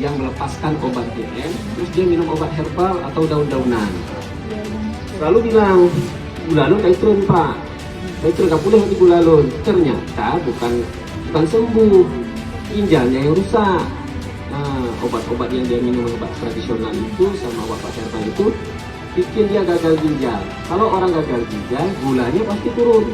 yang melepaskan obat DM, terus dia minum obat herbal atau daun-daunan. Lalu bilang, gulalon kayak turun pak, kayak turun gak boleh di gulalon. Ternyata bukan sembuh, ginjalnya yang rusak. Nah, obat-obat yang dia minum, obat tradisional itu sama obat herbal itu bikin dia gagal ginjal. Kalau orang gagal ginjal, gulanya pasti turun.